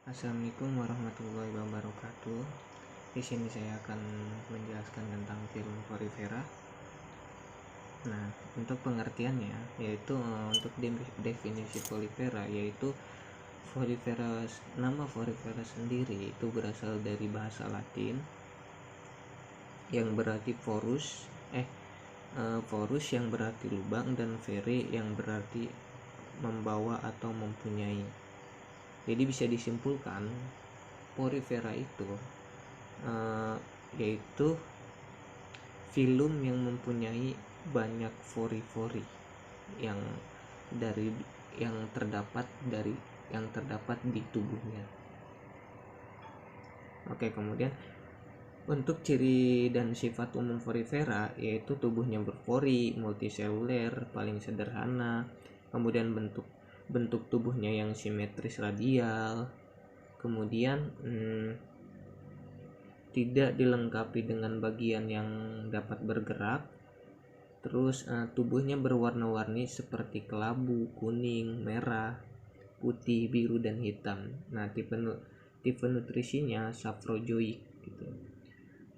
Assalamualaikum warahmatullahi wabarakatuh. Di sini saya akan menjelaskan tentang film Porifera. Nah, untuk pengertiannya yaitu untuk definisi Porifera yaitu nama Porifera sendiri itu berasal dari bahasa Latin yang berarti porus yang berarti lubang dan vere yang berarti membawa atau mempunyai. Jadi bisa disimpulkan Porifera itu yaitu film yang mempunyai banyak fori-fori yang terdapat di tubuhnya. Oke, kemudian untuk ciri dan sifat umum Porifera yaitu tubuhnya berpori, multiseluler, paling sederhana, kemudian bentuk tubuhnya yang simetris radial, kemudian tidak dilengkapi dengan bagian yang dapat bergerak, terus tubuhnya berwarna-warni seperti kelabu, kuning, merah, putih, biru, dan hitam. Nah, tipe nutrisinya saprozoik gitu.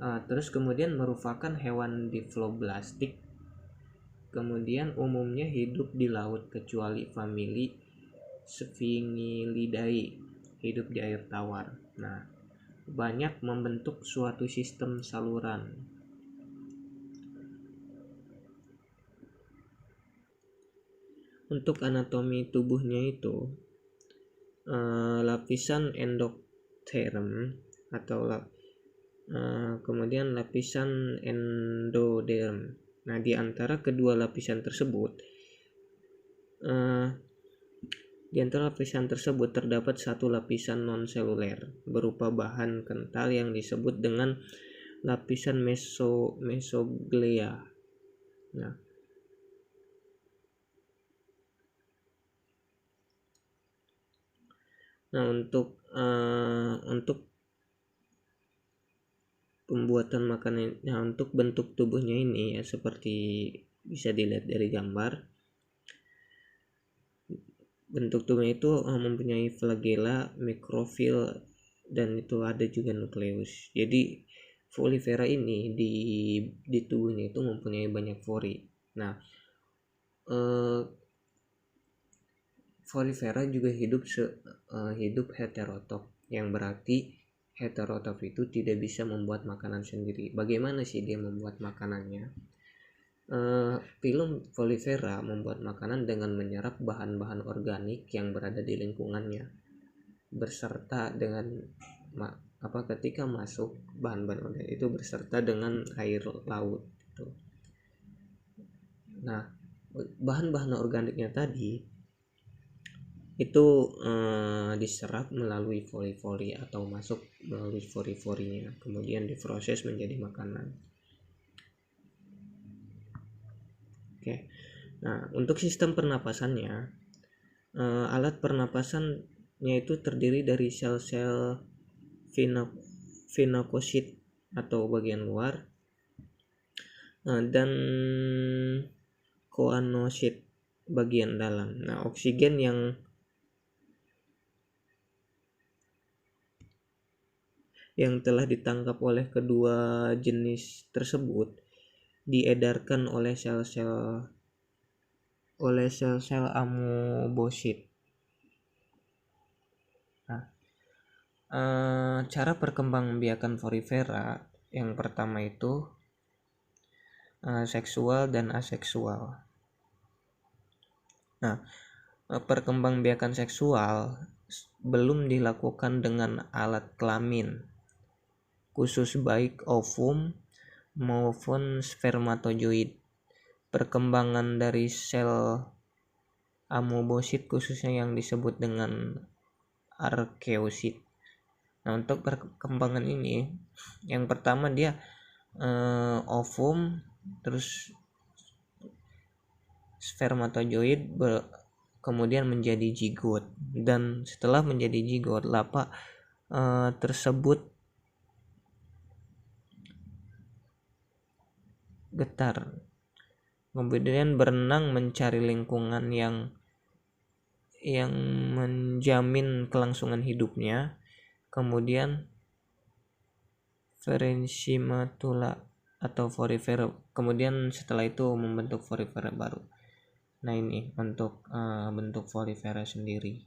Terus kemudian merupakan hewan diphloblastik. Kemudian umumnya hidup di laut kecuali famili Sphingidae, hidup di air tawar. Nah, banyak membentuk suatu sistem saluran. Untuk anatomi tubuhnya itu lapisan endotherm atau kemudian lapisan endoderm. Nah, di antara kedua lapisan tersebut terdapat satu lapisan non-seluler berupa bahan kental yang disebut dengan lapisan mesoglea. Nah, untuk pembuatan makanan, untuk bentuk tubuhnya ini ya seperti bisa dilihat dari gambar. Bentuk tubuhnya itu mempunyai flagella, mikrofil, dan itu ada juga nukleus. Jadi Porifera ini di tubuhnya itu mempunyai banyak fori. Nah, Porifera juga hidup heterotop, yang berarti heterotop itu tidak bisa membuat makanan sendiri. Bagaimana sih dia membuat makanannya? Film Porifera membuat makanan dengan menyerap bahan-bahan organik yang berada di lingkungannya, berserta dengan ketika masuk bahan-bahan organik itu berserta dengan air laut gitu. Nah, bahan-bahan organiknya tadi itu diserap melalui fori-fori atau masuk melalui fori-forinya, kemudian diproses menjadi makanan. Oke. Nah, untuk sistem pernapasannya, alat pernapasannya itu terdiri dari sel-sel venokosit atau bagian luar dan koanosit bagian dalam. Nah, oksigen yang telah ditangkap oleh kedua jenis tersebut diedarkan oleh sel-sel amoebosit. Nah, cara perkembangbiakan Porifera yang pertama itu seksual dan aseksual. Nah, perkembangbiakan seksual belum dilakukan dengan alat kelamin khusus baik ovum maupun spermatozoid. Perkembangan dari sel amoebosit khususnya yang disebut dengan arkeosit. Nah, untuk perkembangan ini yang pertama dia ovum, terus spermatozoid kemudian menjadi zigot, dan setelah menjadi zigot lapak tersebut getar, kemudian berenang mencari lingkungan yang yang menjamin kelangsungan hidupnya. Kemudian Parenchymatula atau Forifera. Kemudian setelah itu membentuk Forifera baru. Nah, ini untuk bentuk Forifera sendiri.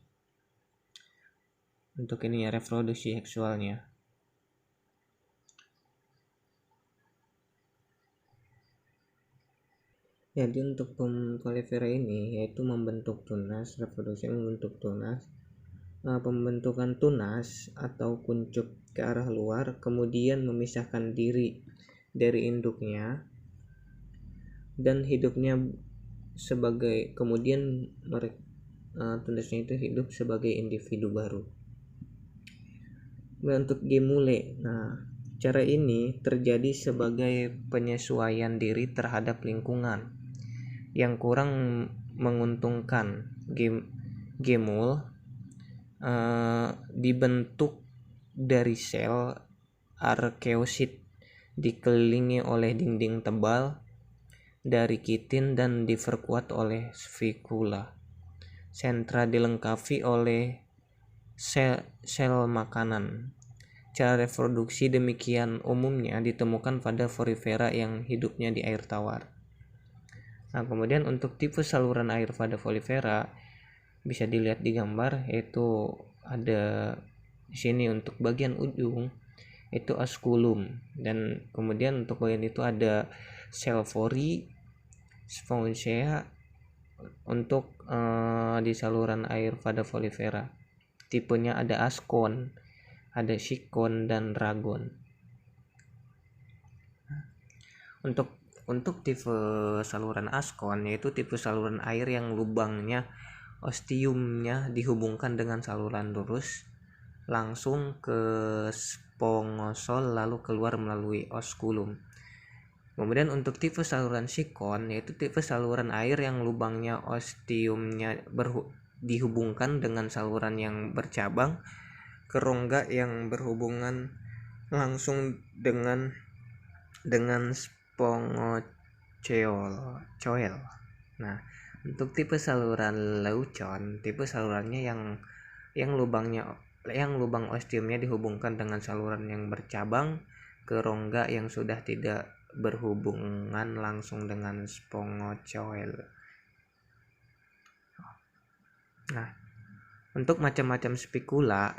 Untuk ini ya, reproduksi seksualnya. Jadi untuk Forifera ini yaitu membentuk tunas, reproduksi membentuk tunas, pembentukan tunas atau kuncup ke arah luar, kemudian memisahkan diri dari induknya dan hidupnya sebagai, kemudian tunasnya itu hidup sebagai individu baru. Untuk gemule, nah cara ini terjadi sebagai penyesuaian diri terhadap lingkungan yang kurang menguntungkan. Gemul dibentuk dari sel arkeosit dikelilingi oleh dinding tebal dari kitin dan diperkuat oleh spikula. Sentra dilengkapi oleh sel makanan. Cara reproduksi demikian umumnya ditemukan pada Forifera yang hidupnya di air tawar. Nah, kemudian untuk tipe saluran air pada Forifera bisa dilihat di gambar, yaitu ada di sini untuk bagian ujung itu osculum, dan kemudian untuk bagian itu ada sel fori, spongea untuk di saluran air pada Forifera. Tipenya ada askon, ada sikon dan ragon. Untuk tipe saluran askon, yaitu tipe saluran air yang lubangnya ostiumnya dihubungkan dengan saluran lurus langsung ke spongosol lalu keluar melalui osculum. Kemudian untuk tipe saluran sikon, yaitu tipe saluran air yang lubangnya ostiumnya dihubungkan dengan saluran yang bercabang ke rongga yang berhubungan langsung dengan spongocoel. Nah, untuk tipe saluran leucon, tipe salurannya yang lubang ostiumnya dihubungkan dengan saluran yang bercabang ke rongga yang sudah tidak berhubungan langsung dengan spongocoel. Nah, untuk macam-macam spikula.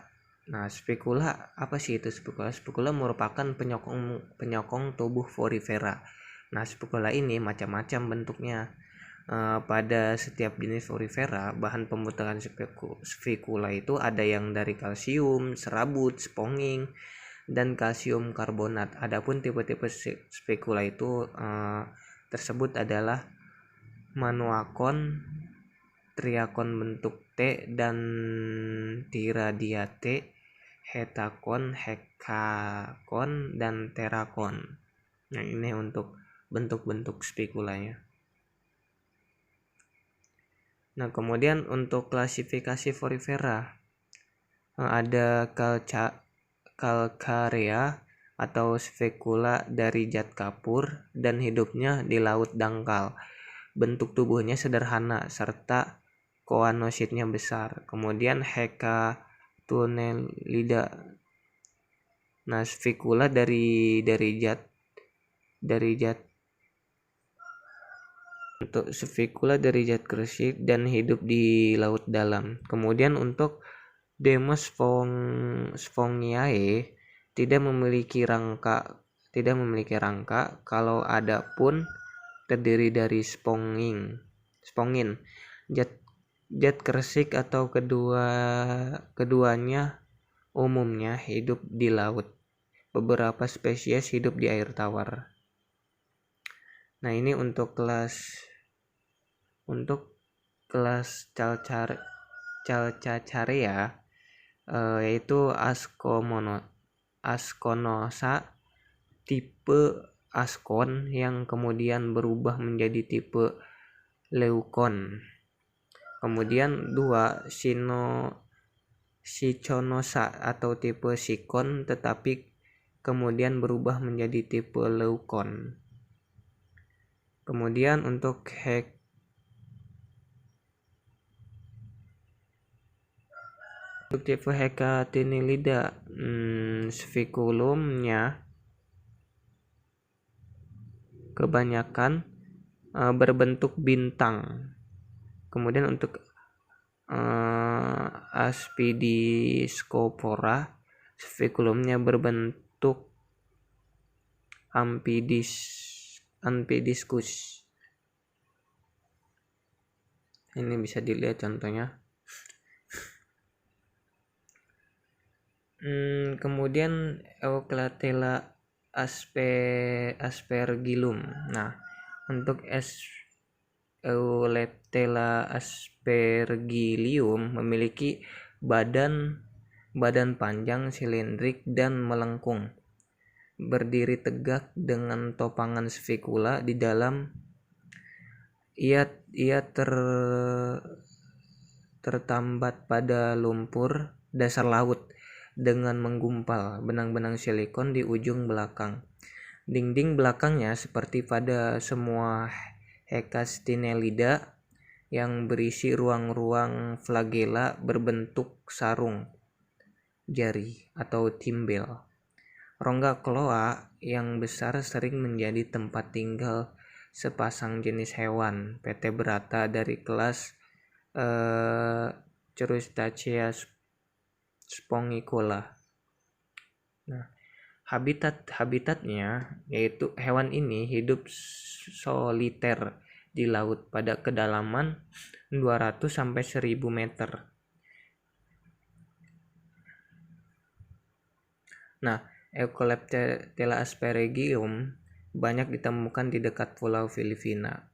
Nah, spikula apa sih itu spikula? Spikula merupakan penyokong tubuh Forifera. Nah, spikula ini macam-macam bentuknya. Pada setiap jenis Forifera, bahan pembentukan spikula itu ada yang dari kalsium, serabut, sponging, dan kalsium karbonat. Adapun tipe-tipe spikula itu tersebut adalah manuakon, triakon bentuk T dan tiradiate, hetakon, hekakon, dan terakon. Nah, ini untuk bentuk-bentuk spikulanya. Nah, kemudian untuk klasifikasi Forifera, ada Calcarea atau spekula dari zat kapur dan hidupnya di laut dangkal. Bentuk tubuhnya sederhana serta koanositnya besar. Kemudian Hecatunellida. Nah, spikula dari zat untuk spikula dari zat kresik dan hidup di laut dalam. Kemudian untuk Demos spongiae tidak memiliki rangka, kalau ada pun terdiri dari spongin, zat kresik atau keduanya umumnya hidup di laut. Beberapa spesies hidup di air tawar. Nah, ini untuk Calcarea, yaitu Askonosa tipe askon yang kemudian berubah menjadi tipe leukon. Kemudian 2 Siconosa atau tipe sikon tetapi kemudian berubah menjadi tipe leukon. Kemudian untuk Untuk tipe Hecatinellida, spikulumnya kebanyakan berbentuk bintang. Kemudian untuk Aspidiscopora, spikulumnya berbentuk ampidiscus. Ini bisa dilihat contohnya. Kemudian Euclatella aspergillum. Nah, untuk Euclatella aspergillium memiliki badan panjang silindrik dan melengkung, berdiri tegak dengan topangan spikula di dalam. Ia tertambat pada lumpur dasar laut dengan menggumpal benang-benang silikon di ujung belakang. Dinding belakangnya seperti pada semua Hecastinellida yang berisi ruang-ruang flagela berbentuk sarung jari atau timbel. Rongga kloa yang besar sering menjadi tempat tinggal sepasang jenis hewan vertebrata dari kelas Crustacea spongicola. Nah, habitatnya yaitu hewan ini hidup soliter di laut pada kedalaman 200 sampai 1000 meter. Nah, Eucalyptella aspergillum banyak ditemukan di dekat Pulau Filipina.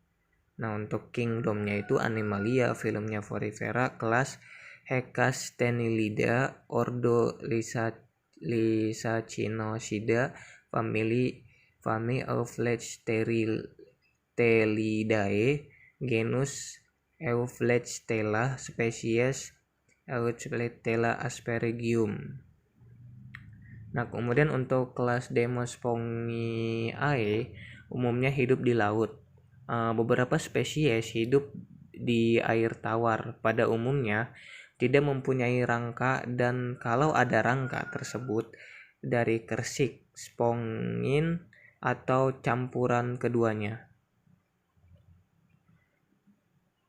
Nah, untuk kingdomnya itu Animalia, filumnya Porifera, kelas Hecastennellida, ordo Lysacinosida, family Euphlexteridae, genus Euphlextella, spesies Euclatella aspergillum. Nah, kemudian untuk kelas Demospongiae umumnya hidup di laut. Beberapa spesies hidup di air tawar. Pada umumnya tidak mempunyai rangka, dan kalau ada rangka tersebut dari kersik, spongin, atau campuran keduanya.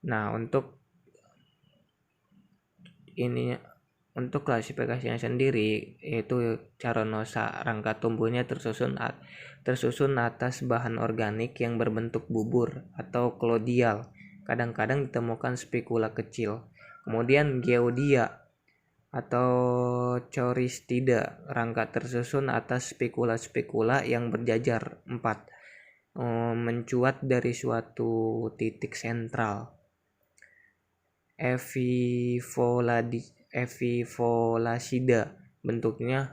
Nah, untuk klasifikasinya sendiri yaitu Caronosa, rangka tumbuhnya tersusun atas bahan organik yang berbentuk bubur atau klodial. Kadang-kadang ditemukan spikula kecil. Kemudian Geodia atau Choristida, rangka tersusun atas spikula-spikula yang berjajar 4, mencuat dari suatu titik sentral. Evifolacida, bentuknya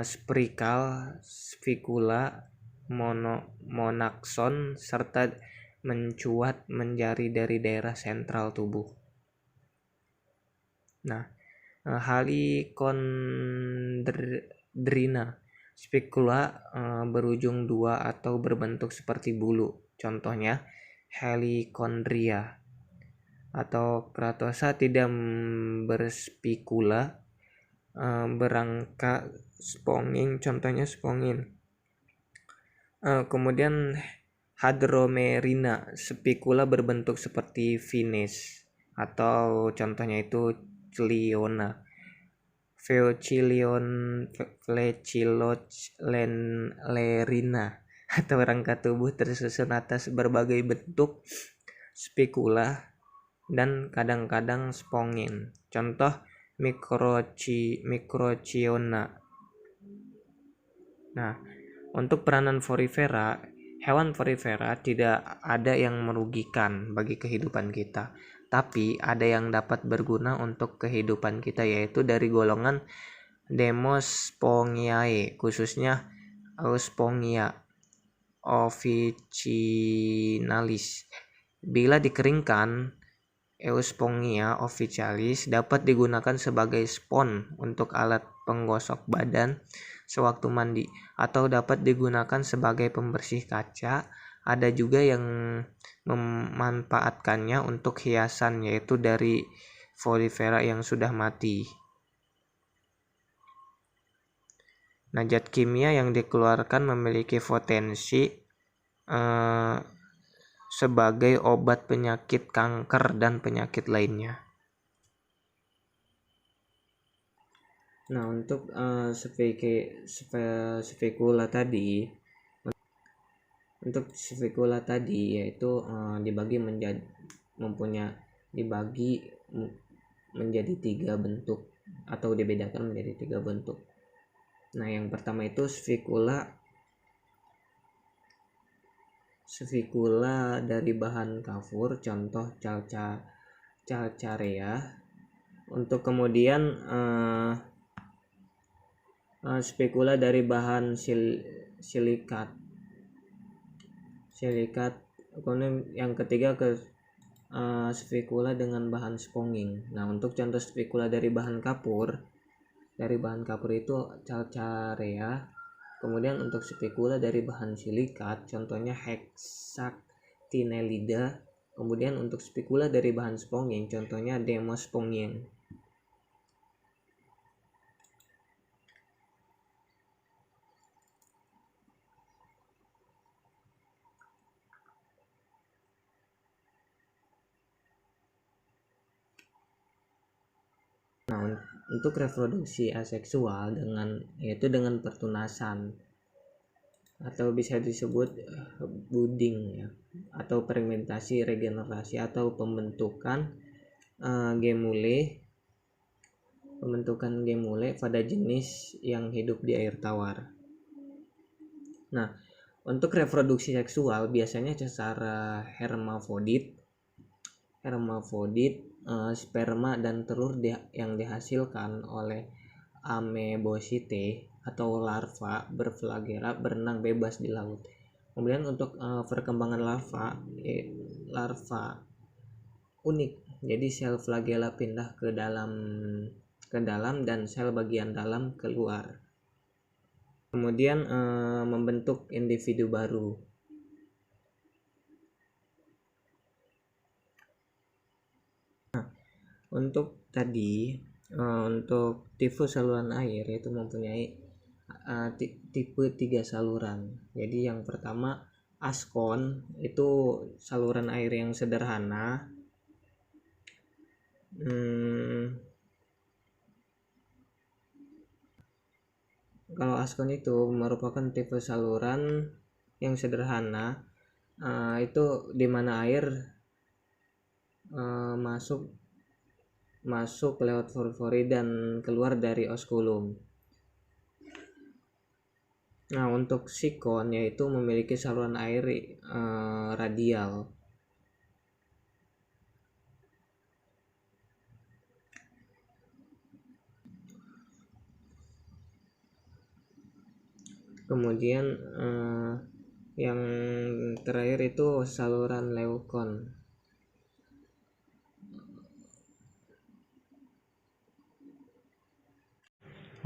sprikal, spikula, monakson, serta mencuat menjari dari daerah sentral tubuh. Nah, Halicondrina, spikula berujung 2 atau berbentuk seperti bulu. Contohnya Helicondria. Atau Kratosa tidak berspikula, berangka spongin, contohnya spongin. Kemudian Hadromerina, spikula berbentuk seperti fines, atau contohnya itu Cliona. Flecilotlerina, atau rangka tubuh tersusun atas berbagai bentuk spikula dan kadang-kadang spongin. Contoh Microchiona. Nah, untuk peranan Porifera, hewan Porifera tidak ada yang merugikan bagi kehidupan kita, tapi ada yang dapat berguna untuk kehidupan kita, yaitu dari golongan Demospongiae, khususnya Euspongia officinalis. Bila dikeringkan, Euspongia officialis dapat digunakan sebagai spons untuk alat penggosok badan sewaktu mandi, atau dapat digunakan sebagai pembersih kaca. Ada juga yang memanfaatkannya untuk hiasan, yaitu dari folivera yang sudah mati. Nah, zat kimia yang dikeluarkan memiliki potensi sebagai obat penyakit kanker dan penyakit lainnya. Nah, untuk spekula tadi, yaitu dibagi menjadi 3 bentuk atau dibedakan menjadi 3 bentuk. Nah, yang pertama itu svikula dari bahan kafur, contoh calcarea. Untuk kemudian spekula dari bahan silikat. Kemudian yang ketiga spekula dengan bahan sponging. Nah, untuk contoh spekula dari bahan kapur itu calcarea. Kemudian untuk spekula dari bahan silikat contohnya hexactinellida. Kemudian untuk spekula dari bahan sponging contohnya demospongin. Nah, untuk reproduksi aseksual dengan pertunasan atau bisa disebut budding ya, atau fermentasi regenerasi atau pembentukan gemule pada jenis yang hidup di air tawar. Nah, untuk reproduksi seksual biasanya secara hermafrodit, sperma dan telur yang dihasilkan oleh amebosite atau larva berflagela berenang bebas di laut. Kemudian untuk perkembangan larva unik. Jadi sel flagela pindah ke dalam dan sel bagian dalam keluar. Kemudian membentuk individu baru. Nah, untuk tipe saluran air itu mempunyai tipe 3 saluran. Jadi yang pertama askon, itu saluran air yang sederhana. Kalau askon itu merupakan tipe saluran yang sederhana, itu di mana air masuk lewat pori-pori dan keluar dari oskulum. Nah, untuk sikon yaitu memiliki saluran air radial. Kemudian yang terakhir itu saluran leukon.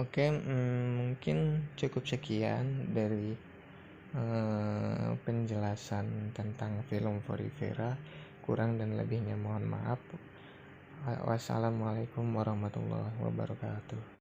Oke, mungkin cukup sekian dari penjelasan tentang film Folivera. Kurang dan lebihnya mohon maaf. Wassalamualaikum warahmatullahi wabarakatuh.